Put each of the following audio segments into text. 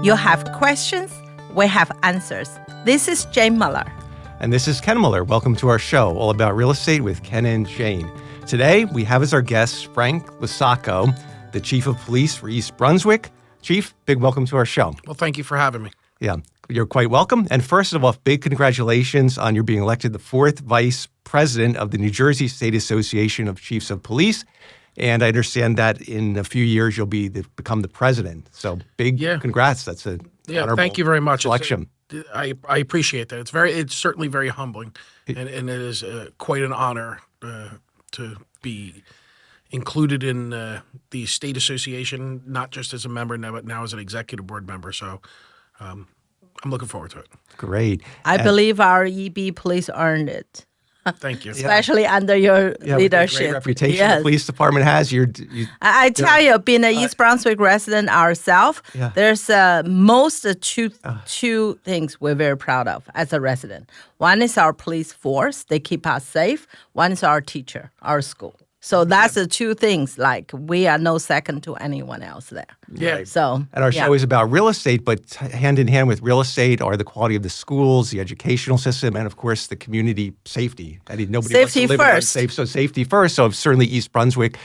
You have questions, we have answers. This is Jane Muller. And this is Ken Muller. Welcome to our show, all about real estate with Ken and Jane. Today, we have as our guest Frank LoSacco, the Chief of Police for East Brunswick. Chief, big welcome to our show. Well, thank you for having me. Yeah, you're quite welcome. And first of all, big congratulations on your being elected the fourth Vice President of the New Jersey State Association of Chiefs of Police. And I understand that in a few years, you'll become the president. So big congrats. That's a honorable thank you very much. selection. I appreciate that. It's certainly very humbling, and it is quite an honor to be included in the state association, not just as a member, but now as an executive board member. So I'm looking forward to it. Great. I believe our EB police earned it. Thank you. Especially under your leadership. Great reputation the police department has. I tell you, being an East Brunswick resident ourselves, there's two things we're very proud of as a resident. One is our police force. They keep us safe. One is our teacher, our school. So that's the two things, like we are no second to anyone else there. Yeah. Right. So, and our show is about real estate, but hand in hand with real estate are the quality of the schools, the educational system, and of course the community safety. I mean, nobody wants to live unsafe, so safety first. So certainly East Brunswick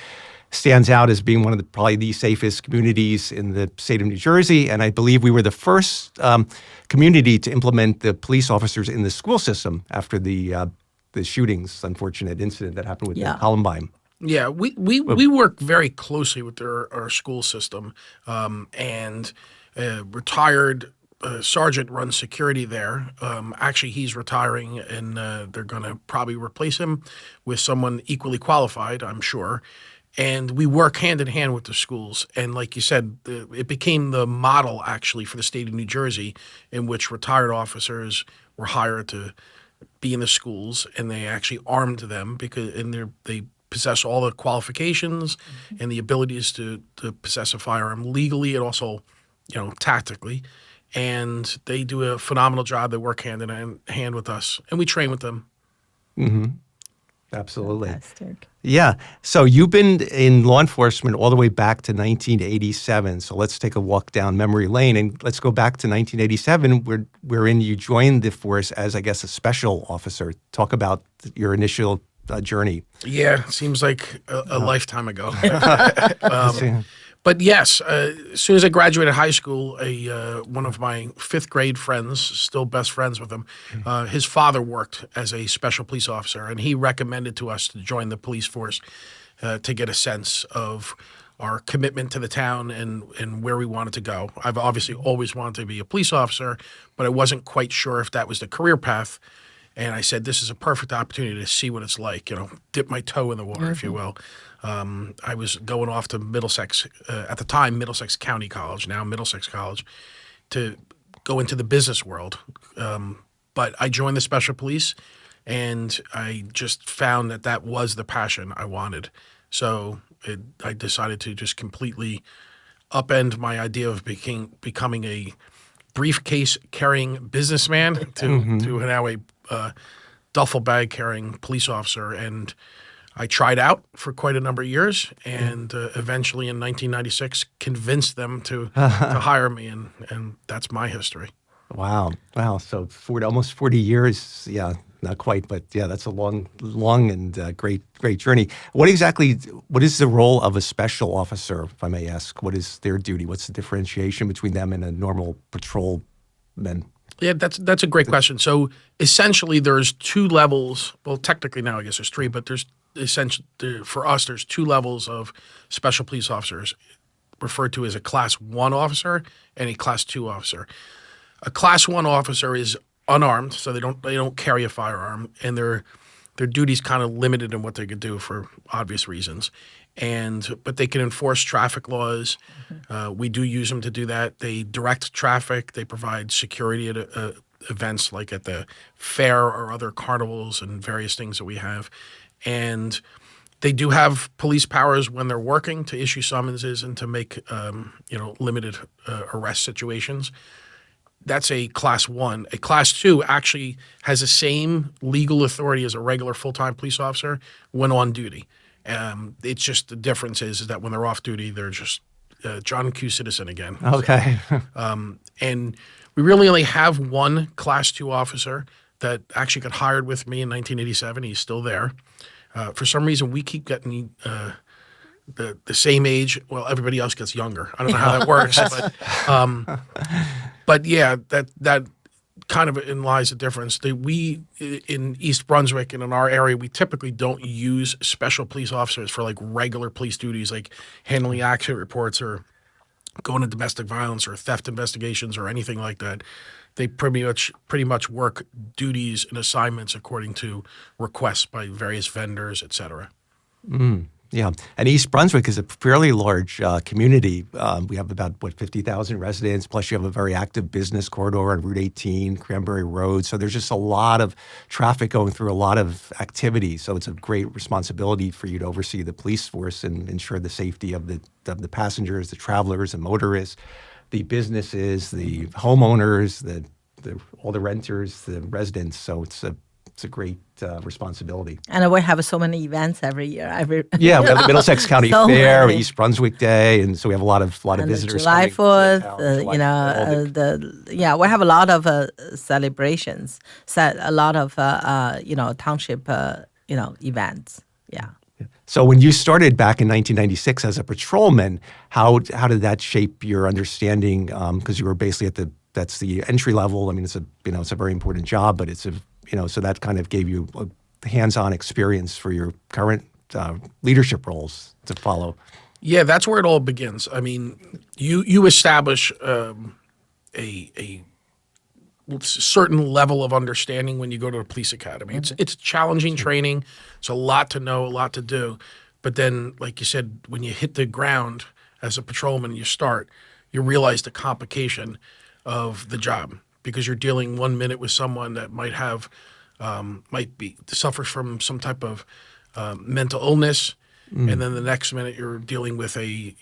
stands out as being one of probably the safest communities in the state of New Jersey. And I believe we were the first community to implement the police officers in the school system after the shootings, unfortunate incident that happened with Columbine. Yeah, we work very closely with our school system, and retired sergeant runs security there. Actually, he's retiring, and they're going to probably replace him with someone equally qualified, I'm sure. And we work hand in hand with the schools. And like you said, it became the model, actually, for the state of New Jersey, in which retired officers were hired to be in the schools, and they actually armed them they possess all the qualifications and the abilities to possess a firearm legally and also, tactically. And they do a phenomenal job. They work hand in hand with us, and we train with them. Mm-hmm. Absolutely. Fantastic. Yeah. So you've been in law enforcement all the way back to 1987. So let's take a walk down memory lane, and let's go back to 1987, wherein you joined the force as, I guess, a special officer. Talk about your initial journey. Yeah, seems like a lifetime ago. But yes, as soon as I graduated high school, one of my fifth grade friends, still best friends with him, his father worked as a special police officer, and he recommended to us to join the police force to get a sense of our commitment to the town and where we wanted to go. I've obviously always wanted to be a police officer, but I wasn't quite sure if that was the career path. And I said, this is a perfect opportunity to see what it's like, dip my toe in the water, if you will. I was going off to Middlesex, at the time, Middlesex County College, now Middlesex College, to go into the business world. But I joined the special police, and I just found that was the passion I wanted. So I decided to just completely upend my idea of becoming a briefcase-carrying businessman to now a duffel bag-carrying police officer. And I tried out for quite a number of years, and eventually in 1996 convinced them to hire me, and that's my history. Wow. So almost 40 years. Yeah, not quite, but yeah, that's a long and great journey. What is the role of a special officer, if I may ask? What is their duty? What's the differentiation between them and a normal patrolman? Yeah, that's a great question. So essentially there's two levels. Well, technically now I guess there's three, but there's essentially, for us, there's two levels of special police officers, referred to as a Class 1 officer and a Class 2 officer. A Class 1 officer is unarmed, so they don't carry a firearm, and their duty's kind of limited in what they could do for obvious reasons. But they can enforce traffic laws. We do use them to do that. They direct traffic. They provide security at events like at the fair or other carnivals and various things that we have. And they do have police powers when they're working to issue summonses and to make limited arrest situations. That's a Class 1. A Class 2 actually has the same legal authority as a regular full-time police officer when on duty. It's just the difference is that when they're off duty, they're just John Q. Citizen again. Okay. And we really only have one Class 2 officer that actually got hired with me in 1987. He's still there. For some reason, we keep getting the same age. Well, everybody else gets younger. I don't know how that works, but yeah, that kind of in lies the difference. We in East Brunswick and in our area, we typically don't use special police officers for like regular police duties, like handling accident reports or going to domestic violence or theft investigations or anything like that. They pretty much work duties and assignments according to requests by various vendors, et cetera. Yeah, and East Brunswick is a fairly large community. We have about, 50,000 residents, plus you have a very active business corridor on Route 18, Cranberry Road. So there's just a lot of traffic going through, a lot of activity. So it's a great responsibility for you to oversee the police force and ensure the safety of the passengers, the travelers, the motorists, the businesses, the homeowners, all the renters, the residents. So it's a great responsibility. And we have so many events every year. Yeah, we have the Middlesex County So Fair, many. East Brunswick Day, and so we have a lot of And visitors. July coming to 4th, town, we have a lot of celebrations, a lot of township events. Yeah. So when you started back in 1996 as a patrolman, how did that shape your understanding? Because you were basically that's the entry level. I mean, it's a very important job, but so that kind of gave you a hands-on experience for your current leadership roles to follow. Yeah, that's where it all begins. I mean, you establish a certain level of understanding when you go to a police academy. It's challenging training. It's a lot to know, a lot to do. But then, like you said, when you hit the ground as a patrolman, you realize the complication of the job, because you're dealing 1 minute with someone that suffers from some type of mental illness, and then the next minute you're dealing with a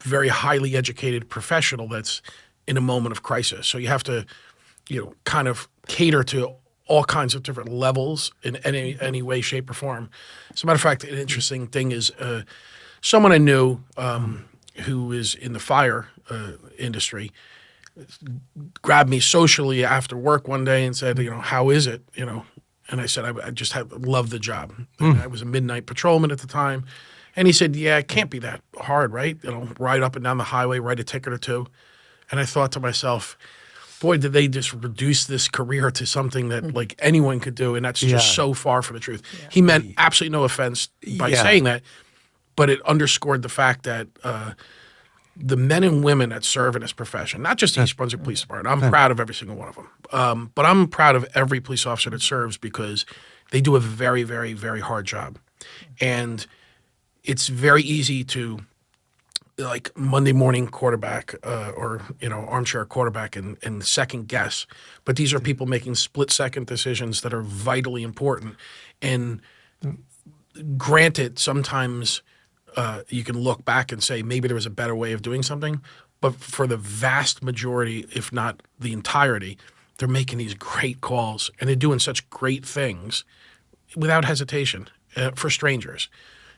very highly educated professional that's in a moment of crisis. So you have to, kind of cater to all kinds of different levels in any way, shape, or form. As a matter of fact, an interesting thing is someone I knew who is in the fire industry grabbed me socially after work one day and said, how is it? And I said, I just love the job. I was a midnight patrolman at the time. And he said, yeah, it can't be that hard, right? Ride up and down the highway, write a ticket or two. And I thought to myself, boy, did they just reduce this career to something that like anyone could do. And that's just so far from the truth. Yeah. He meant absolutely no offense by saying that, but it underscored the fact that the men and women that serve in this profession, not just the East Brunswick Police Department, I'm proud of every single one of them. But I'm proud of every police officer that serves, because they do a very, very, very hard job. And it's very easy to, like, Monday morning quarterback or armchair quarterback and second guess. But these are people making split-second decisions that are vitally important. And granted, sometimes you can look back and say maybe there was a better way of doing something, but for the vast majority, if not the entirety, they're making these great calls, and they're doing such great things without hesitation for strangers.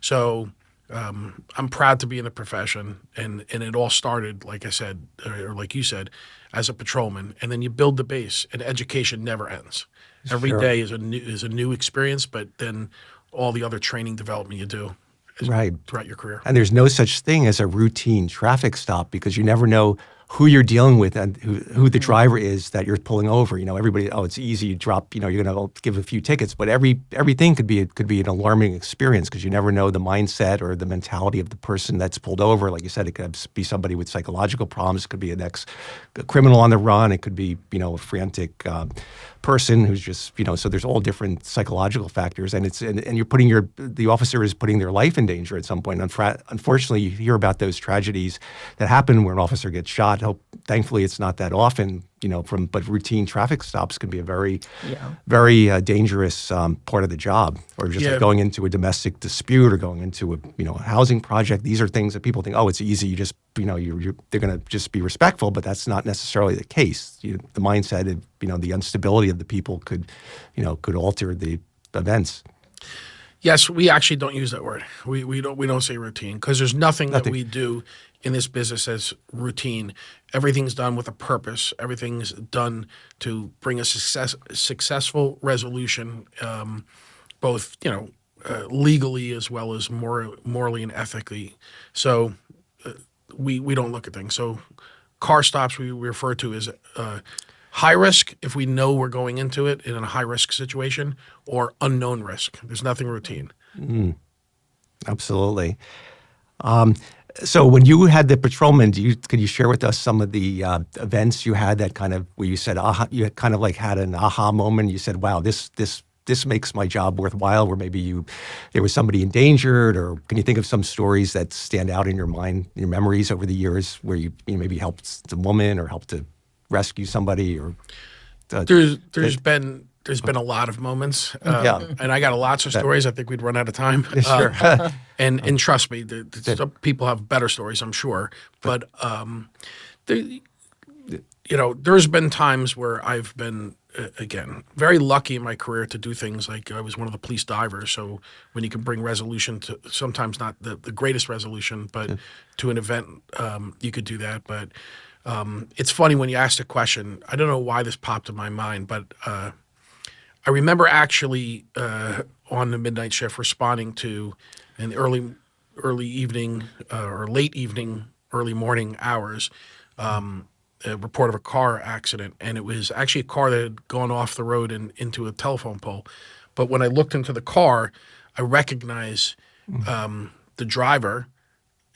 So I'm proud to be in the profession, and it all started, like I said, or like you said, as a patrolman, and then you build the base, and education never ends. Every day is a new experience, but then all the other training development you do throughout your career. And there's no such thing as a routine traffic stop, because you never know who you're dealing with and who the driver is that you're pulling over. Everybody, it's easy, you drop, you're going to give a few tickets, but everything could be an alarming experience, because you never know the mindset or the mentality of the person that's pulled over. Like you said, it could be somebody with psychological problems. It could be a criminal on the run. It could be, a frantic person who's just, so there's all different psychological factors, and you're the officer is putting their life in danger at some point. Unfortunately, you hear about those tragedies that happen where an officer gets shot. Thankfully, it's not that often, but routine traffic stops can be a very, very dangerous part of the job, or just like going into a domestic dispute or going into a housing project. These are things that people think, it's easy. You just, they're going to just be respectful, but that's not necessarily the case. The mindset of, the instability of the people could alter the events. Yes, we actually don't use that word. We don't say routine because there's nothing that we do in this business as routine. Everything's done with a purpose. Everything's done to bring a successful resolution, both legally as well as morally and ethically. So we don't look at things. So car stops we refer to as high risk if we know we're going into it in a high risk situation, or unknown risk. There's nothing routine. Absolutely. So when you had the patrolman, could you share with us some of the events you had that kind of where you said you kind of like had an aha moment? You said, "Wow, this makes my job worthwhile." Or maybe there was somebody endangered, or can you think of some stories that stand out in your mind, your memories over the years, where you maybe helped the woman or helped to rescue somebody? Or there's been a lot of moments, and I got lots of stories. I think we'd run out of time. Sure. And trust me, some people have better stories, I'm sure. But there's been times where I've been again very lucky in my career to do things like I was one of the police divers. So when you can bring resolution to sometimes not the greatest resolution, but to an event, you could do that. But it's funny when you asked a question. I don't know why this popped in my mind, but I remember actually on the midnight shift responding to an early evening or late evening, early morning hours, a report of a car accident. And it was actually a car that had gone off the road and into a telephone pole. But when I looked into the car, I recognized the driver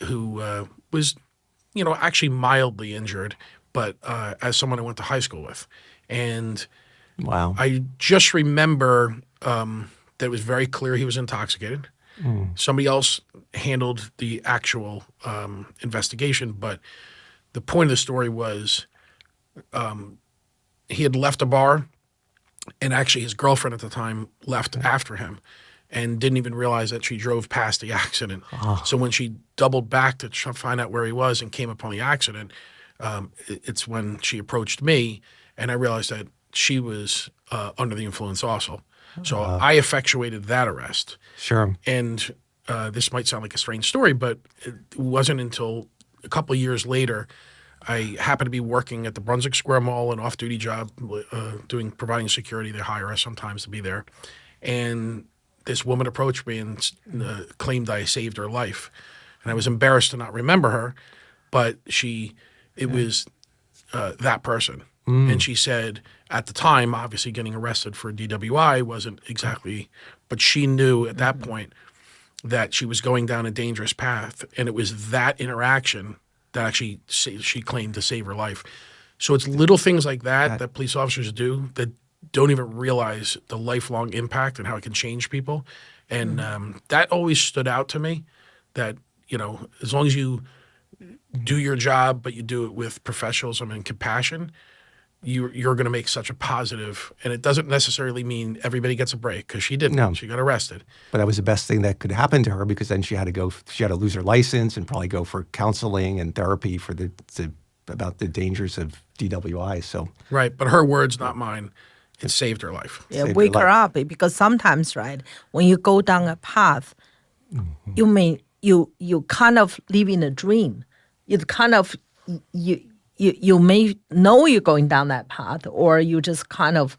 who was, actually mildly injured, but as someone I went to high school with. And wow. I just remember that it was very clear he was intoxicated. Somebody else handled the actual investigation, but the point of the story was he had left a bar, and actually his girlfriend at the time left after him and didn't even realize that she drove past the accident. So when she doubled back to try to find out where he was and came upon the accident, it's when she approached me, and I realized that she was under the influence also. So I effectuated that arrest. Sure. And this might sound like a strange story, but it wasn't until a couple of years later I happened to be working at the Brunswick Square Mall, an off-duty job, providing security. They hire us sometimes to be there. And this woman approached me and claimed I saved her life. And I was embarrassed to not remember her, but it was that person. And she said, at the time, obviously getting arrested for DWI wasn't exactly, but she knew at that point that she was going down a dangerous path. And it was that interaction that actually she claimed to save her life. So it's little things like that police officers do that don't even realize the lifelong impact and how it can change people. And that always stood out to me, that, as long as you do your job, but you do it with professionalism and compassion, you're going to make such a positive, and it doesn't necessarily mean everybody gets a break, because she didn't. No. She got arrested. But that was the best thing that could happen to her, because then she had to lose her license and probably go for counseling and therapy for about the dangers of DWI. So right, but her words, not mine. It saved her life. Yeah, wake her up, because sometimes, right, when you go down a path, you kind of live in a dream. You kind of you may know you're going down that path, or you just kind of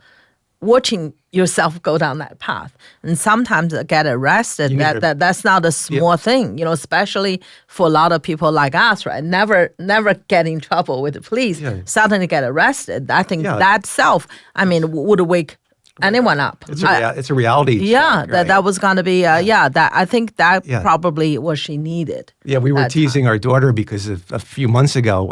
watching yourself go down that path. And sometimes get arrested, that's not a small thing, especially for a lot of people like us, right? Never get in trouble with the police, suddenly get arrested. I think that itself, would wake anyone up. It's a reality. Yeah, check, right? that was going to be, that I think that probably what she needed. Yeah, we were teasing our daughter because a few months ago,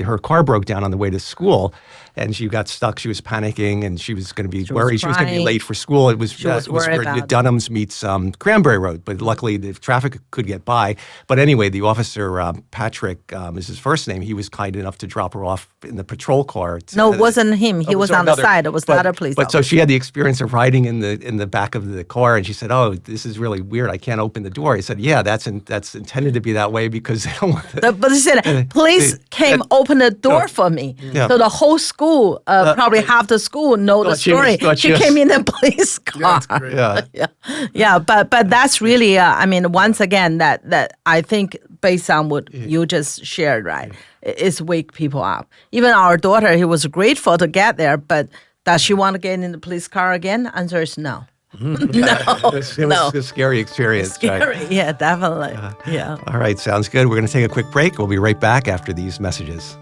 her car broke down on the way to school, and she got stuck. She was panicking, and she was going to be worried. She was going to be late for school. It was where Dunham's meets Cranberry Road, but luckily the traffic could get by. But anyway, the officer, Patrick is his first name, he was kind enough to drop her off in the patrol car. No, it wasn't him. He was on the side. It was the other police officer. So she had the experience of riding in the back of the car, and she said, "Oh, this is really weird. I can't open the door." I said, "Yeah, that's intended to be that way because they don't want." But she said, "Police came open the door for me." Yeah. So the whole school, probably half the school, know the story. She came in a police car. That's great. Yeah. But that's really, I mean, once again, that I think based on what you just shared, right, is wake people up. Even our daughter, he was grateful to get there, but does she want to get in the police car again? Answer is no. No. It was a scary experience. Scary, right? yeah, definitely. Yeah. All right, sounds good. We're going to take a quick break. We'll be right back after these messages.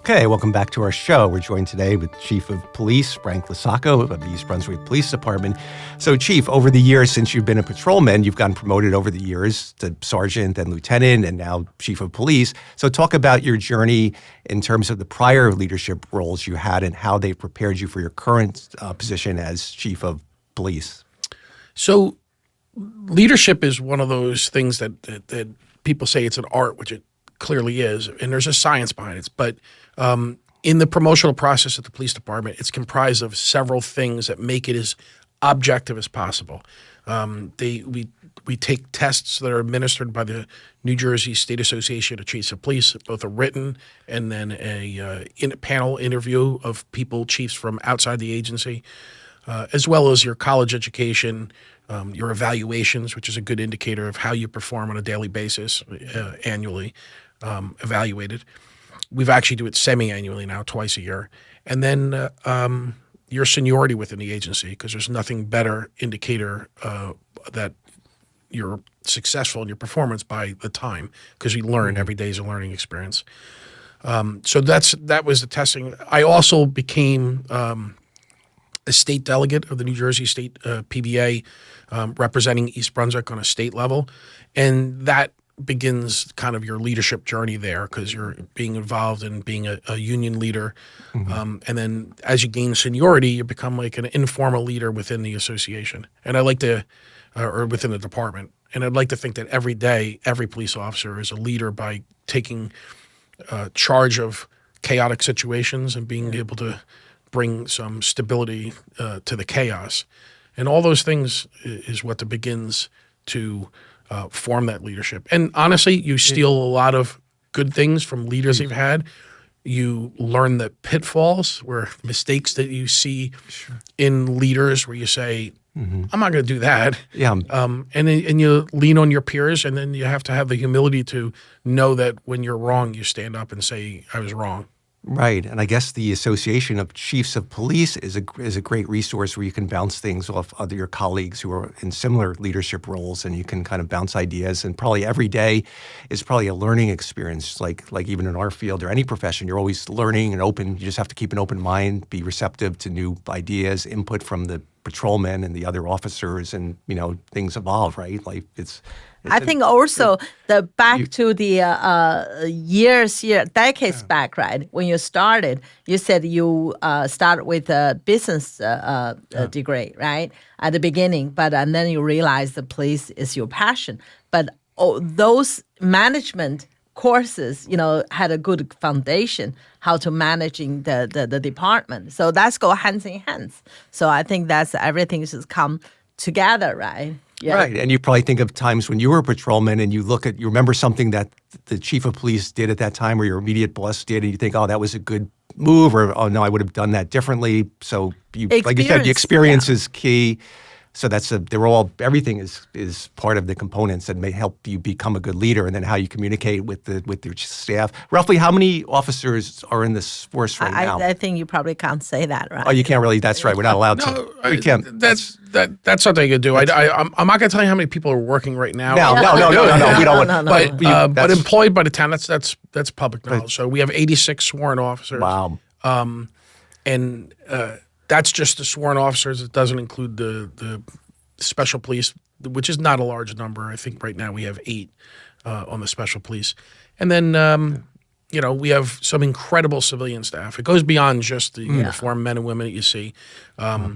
Okay, welcome back to our show. We're joined today with Chief of Police Frank LoSacco of the East Brunswick Police Department. So, Chief, over the years since you've been a patrolman, you've gotten promoted over the years to sergeant and lieutenant and now Chief of Police. So talk about your journey in terms of the prior leadership roles you had and how they prepared you for your current position as Chief of Police. So leadership is one of those things that people say it's an art, which it clearly is, and there's a science behind it. But in the promotional process at the police department, it's comprised of several things that make it as objective as possible. We take tests that are administered by the New Jersey State Association of Chiefs of Police, both a written and then a panel interview of chiefs from outside the agency, as well as your college education, your evaluations, which is a good indicator of how you perform on a daily basis, annually evaluated. We've actually do it semi-annually now, twice a year. And then your seniority within the agency, because there's nothing better indicator that you're successful in your performance by the time, because you learn. Every day is a learning experience. So that was the testing. I also became a state delegate of the New Jersey State PBA, representing East Brunswick on a state level. And that begins kind of your leadership journey there, because you're being involved in being a union leader. And then as you gain seniority, you become like an informal leader within the association. And I like to, or within the department. And I'd like to think that every day, every police officer is a leader by taking charge of chaotic situations and being able to bring some stability to the chaos. And all those things is what begins to form that leadership. And honestly, you steal a lot of good things from leaders you've had. You learn the pitfalls, where mistakes that you see in leaders where you say, I'm not going to do that. Yeah. And you lean on your peers, and then you have to have the humility to know that when you're wrong, you stand up and say, I was wrong. Right. And I guess the Association of Chiefs of Police is a great resource where you can bounce things off other your colleagues who are in similar leadership roles, and you can kind of bounce ideas. And probably every day is probably a learning experience, like even in our field or any profession. You're always learning and open. You just have to keep an open mind, be receptive to new ideas, input from the patrolmen and the other officers, and things evolve, right? I think also back to the decades back, right? When you started, you said you started with a business degree, right? At the beginning, and then you realized the police is your passion. But those management courses, had a good foundation how to managing the department. So that's go hands in hands. So I think that's everything should come together, right? Yeah. Right. And you probably think of times when you were a patrolman and you remember something that the chief of police did at that time or your immediate boss did, and you think, oh, that was a good move, or, oh, no, I would have done that differently. So, like you said, the experience is key. So everything is part of the components that may help you become a good leader, and then how you communicate with your staff. Roughly, how many officers are in this force right now? I think you probably can't say that, right? Oh, you can't really. That's right. We're not allowed to. We can't. That's something you can do. I'm not going to tell you how many people are working right now. No. We don't want. But employed by the town. That's public knowledge. So we have 86 sworn officers. Wow. And that's just the sworn officers. It doesn't include the special police, which is not a large number. I think right now we have 8 on the special police. And then, we have some incredible civilian staff. It goes beyond just the uniformed men and women that you see. Our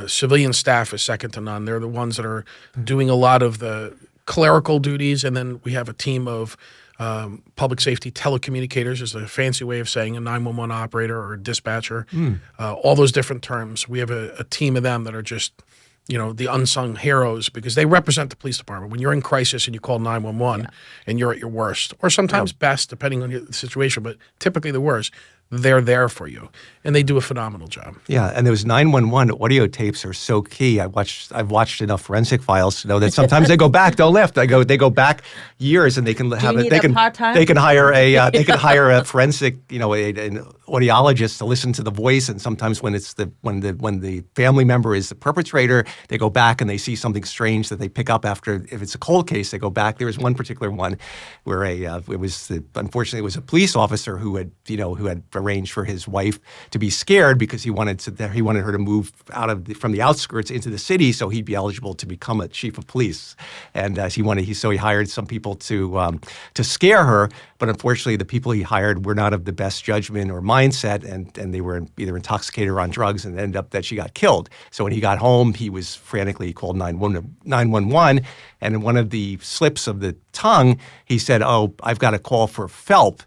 civilian staff is second to none. They're the ones that are doing a lot of the clerical duties. And then we have a team of public safety telecommunicators is a fancy way of saying a 911 operator or a dispatcher. All those different terms. We have a team of them that are just, the unsung heroes because they represent the police department. When you're in crisis and you call 911 and you're at your worst, or sometimes best, depending on the situation, but typically the worst, they're there for you, and they do a phenomenal job. Yeah, and those 911 audio tapes are so key. I've watched enough forensic files to know that sometimes they go back. Don't lift. They go back years, and they can have They can hire a forensic, an audiologist to listen to the voice. And sometimes when the family member is the perpetrator, they go back and they see something strange that they pick up after. If it's a cold case, they go back. There was one particular one where unfortunately it was a police officer who had arranged for his wife to be scared because he wanted her to move from the outskirts into the city so he'd be eligible to become a chief of police. And he hired some people to scare her, but unfortunately the people he hired were not of the best judgment or mindset, and they were either intoxicated or on drugs, and it ended up that she got killed. So when he got home, he called 911, and in one of the slips of the tongue, he said, "Oh, I've got a call for Phelp."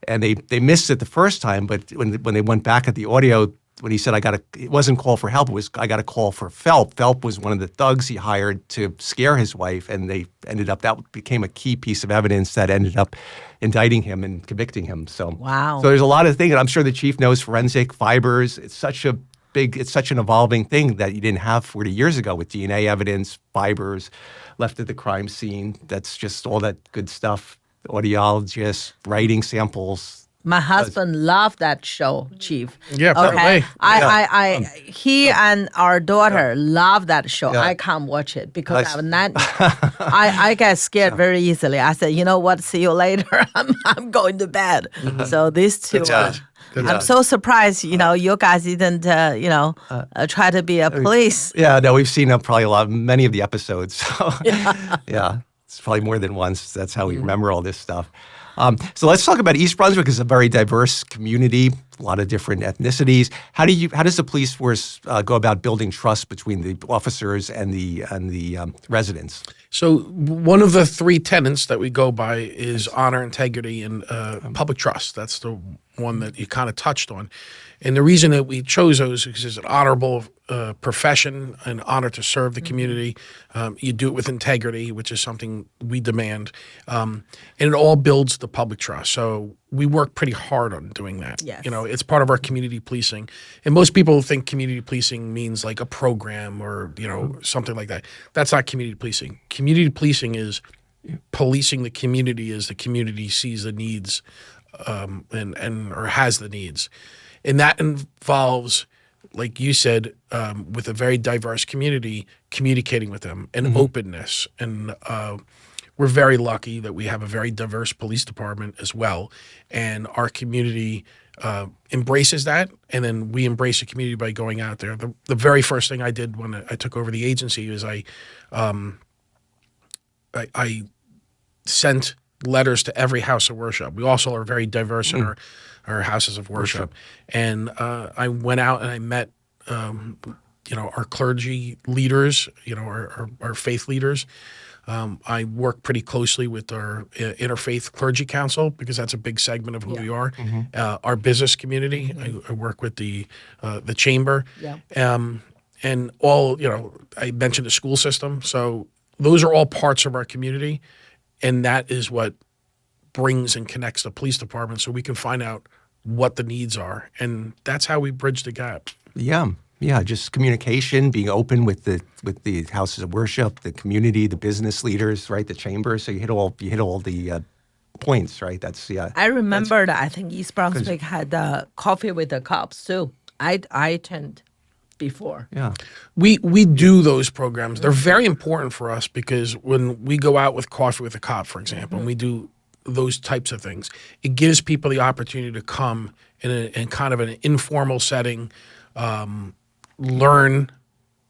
And they missed it the first time, but when they went back at the audio, when he said, it wasn't call for help, it was, I got a call for Phelp. Phelp was one of the thugs he hired to scare his wife, and that became a key piece of evidence that ended up indicting him and convicting him. So, wow. So there's a lot of things, and I'm sure the chief knows forensic fibers. It's such an evolving thing that you didn't have 40 years ago with DNA evidence, fibers left at the crime scene. That's just all that good stuff. Audiologists, writing samples. My husband loved that show, Chief. Yeah, okay. Probably. He and our daughter love that show. Yeah. I can't watch it because I get scared very easily. I said, you know what? See you later. I'm going to bed. So these two. I'm so surprised, you guys didn't, try to be a police. Yeah, no, we've seen probably many of the episodes. So, yeah. It's probably more than once. That's how we remember all this stuff. So let's talk about East Brunswick. It's a very diverse community, a lot of different ethnicities. How does the police force go about building trust between the officers and the residents? So one of the three tenets that we go by is honor, integrity, and public trust. That's the one that you kind of touched on. And the reason that we chose those is it's an honorable profession, an honor to serve the community. You do it with integrity, which is something we demand. And it all builds the public trust. So we work pretty hard on doing that. Yes. It's part of our community policing. And most people think community policing means like a program or, something like that. That's not community policing. Community policing is policing the community as the community sees the needs or has the needs. And that involves, like you said, with a very diverse community, communicating with them and openness. And we're very lucky that we have a very diverse police department as well. And our community embraces that. And then we embrace the community by going out there. The very first thing I did when I took over the agency was I sent letters to every house of worship. We also are very diverse in our houses of worship. And I went out and I met, our clergy leaders, our faith leaders. I work pretty closely with our interfaith clergy council because that's a big segment of who we are. Our business community, I work with the chamber. And all, I mentioned the school system. So those are all parts of our community. And that is what brings and connects the police department so we can find out what the needs are. And that's how we bridge the gap. Yeah, just communication, being open with the houses of worship, the community, the business leaders, right, the chamber. So you hit all the points, right? That's I remember that I think East Brunswick had coffee with the cops too. I attend before. Yeah. We do those programs. They're very important for us because when we go out with coffee with a cop, for example, and we do those types of things, it gives people the opportunity to come in kind of an informal setting, learn,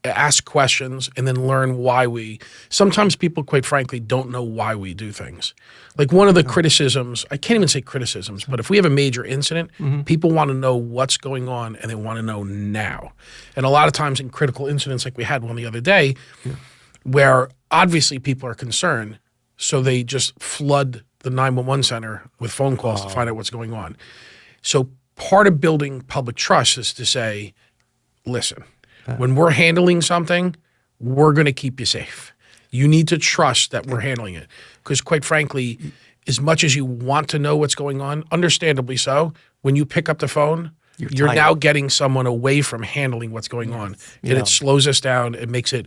ask questions, and then learn why sometimes people, quite frankly, don't know why we do things. Like one of the criticisms, I can't even say criticisms, but if we have a major incident, people want to know what's going on and they want to know now. And a lot of times in critical incidents like we had one the other day, where obviously people are concerned, so they just flood the 911 center with phone calls to find out what's going on. So part of building public trust is to say, listen, when we're handling something, we're going to keep you safe. You need to trust that we're handling it. Because quite frankly, as much as you want to know what's going on, understandably so, when you pick up the phone, you're now getting someone away from handling what's going on. And it slows us down. It makes it,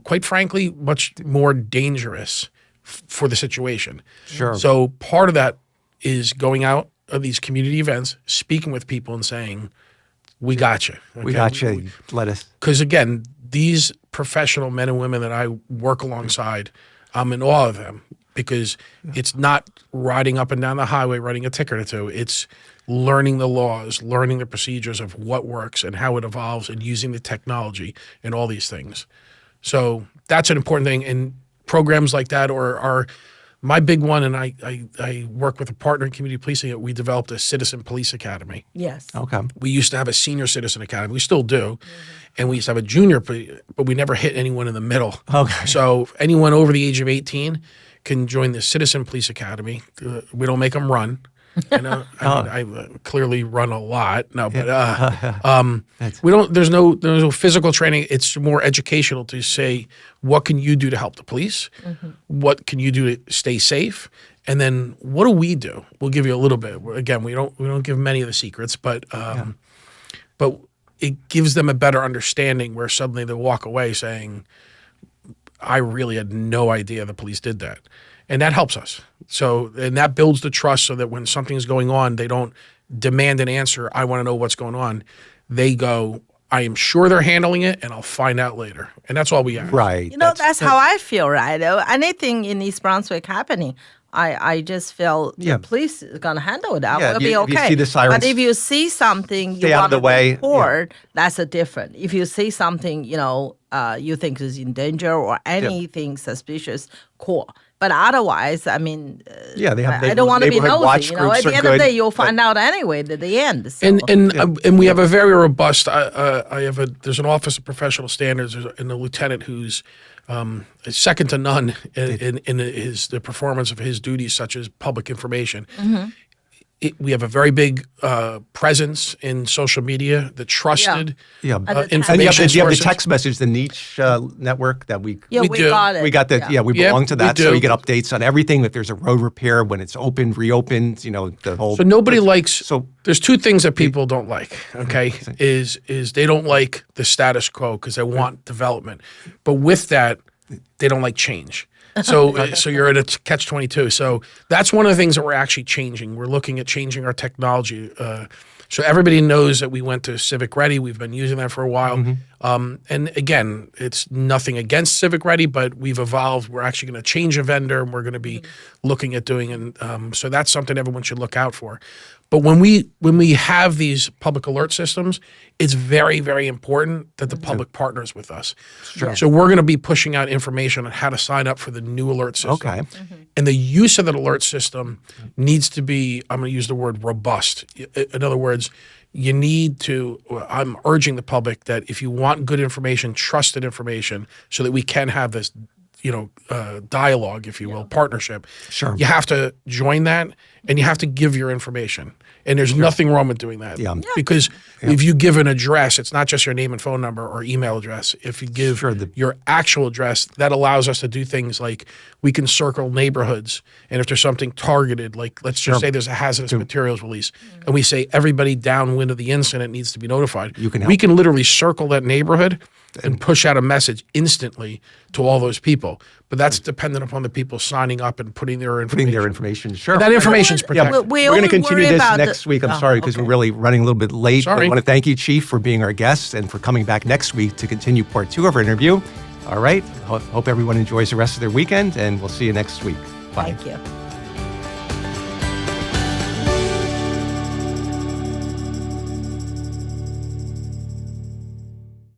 quite frankly, much more dangerous for the situation. Sure. So part of that is going out of these community events, speaking with people and saying, we got you. Okay? We got you. Let us. Because again, these professional men and women that I work alongside, I'm in awe of them because it's not riding up and down the highway, writing a ticket or two. It's learning the laws, learning the procedures of what works and how it evolves and using the technology and all these things. So that's an important thing. And programs like that are my big one, and I work with a partner in community policing. We developed a citizen police academy. Yes. Okay. We used to have a senior citizen academy. We still do. And we used to have a junior, but we never hit anyone in the middle. Okay. So anyone over the age of 18 can join the citizen police academy. We don't make them run. You know, I clearly run a lot. No, but we don't. There's no physical training. It's more educational to say what can you do to help the police, what can you do to stay safe, and then what do we do? We'll give you a little bit. Again, we don't give many of the secrets, but it gives them a better understanding where suddenly they walk away saying, "I really had no idea the police did that." And that helps us. So, and that builds the trust so that when something's going on, they don't demand an answer, I want to know what's going on. They go, I am sure they're handling it and I'll find out later. And that's all we ask. Right. You know, that's how I feel, right? Anything in East Brunswick happening, I just feel the police is going to handle it. We'll be okay. If you see the sirens, but if you see something you want to report, that's a different. If you see something, you think is in danger or anything suspicious, cool. But otherwise, I mean, I don't want to be nosy. At the end of the day, you'll find out anyway at the end. So. And we have a very robust. There's an Office of Professional Standards and a lieutenant who's second to none in the performance of his duties, such as public information. We have a very big presence in social media, the trusted information and you have the sources. text message, the niche network that we we got it. We got that. We belong to that. So you get updates on everything. If there's a road repair, when it's opened, reopened, the whole. So nobody likes. So there's two things that people don't like. Okay, is they don't like the status quo because they want development, but with that, they don't like change. So you're at a catch-22. So that's one of the things that we're actually changing. We're looking at changing our technology. So everybody knows that we went to Civic Ready. We've been using that for a while. And again, it's nothing against Civic Ready, but we've evolved. We're actually going to change a vendor, and we're going to be looking at doing. And so that's something everyone should look out for. But when we have these public alert systems, it's very, very important that the public partners with us. Sure. So we're going to be pushing out information on how to sign up for the new alert system. Okay. And the use of that alert system needs to be, I'm going to use the word robust. In other words, you need to, I'm urging the public that if you want good information, trusted information, so that we can have this dialogue, if you will, partnership. Sure. You have to join that, and you have to give your information. And there's nothing wrong with doing that. Because if you give an address, it's not just your name and phone number or email address. If you give your actual address, that allows us to do things like we can circle neighborhoods. And if there's something targeted, like let's just say there's a hazardous materials release, and we say everybody downwind of the incident needs to be notified. We can literally circle that neighborhood and push out a message instantly to all those people. But that's dependent upon the people signing up and putting their information. Sure. And that information's protected. We're going to continue this next week. I'm sorry, because we're really running a little bit late. Sorry. I want to thank you, Chief, for being our guest and for coming back next week to continue part 2 of our interview. All right. Hope everyone enjoys the rest of their weekend, and we'll see you next week. Bye. Thank you.